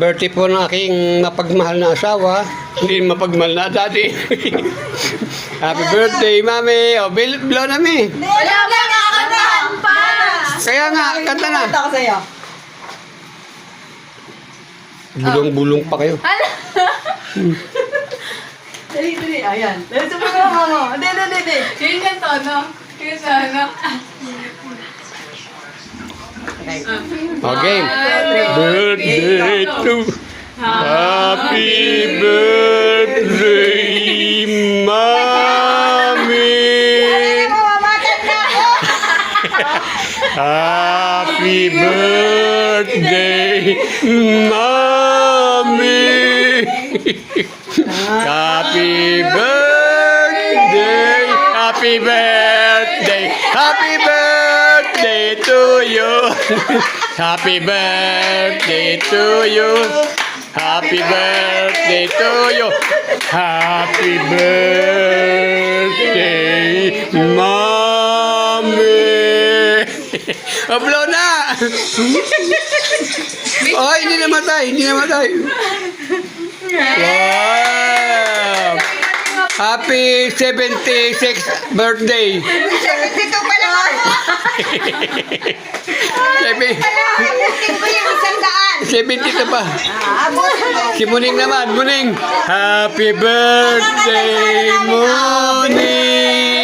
Birthday po ng aking mapagmahal na asawa. Hindi mapagmahal na daddy. Happy birthday, mami. O, blow na, mi. Wala ka nakakantaan pa! Kaya nga, kanta na. Kanta ko sa'yo. Bulong-bulong pa kayo. Dali, dali. Ayan. Dali, sabi ko mo. Dali. Yun yung tono. Yun sa ano. Okay. Birthday to... Happy birthday, mami. Mamamatag na ako. Happy birthday, mami. Happy birthday, happy birthday, happy birthday to you. Happy birthday to you. Happy birthday to you. Happy birthday, mami. Blow na! Oh, hindi namatay, hindi namatay. Wow! Happy 76th birthday. 72 pa lang ako. Abutin ko yung 100. 70 pa. Abutin ko. Si Muning naman, Muning. Happy birthday, Muning.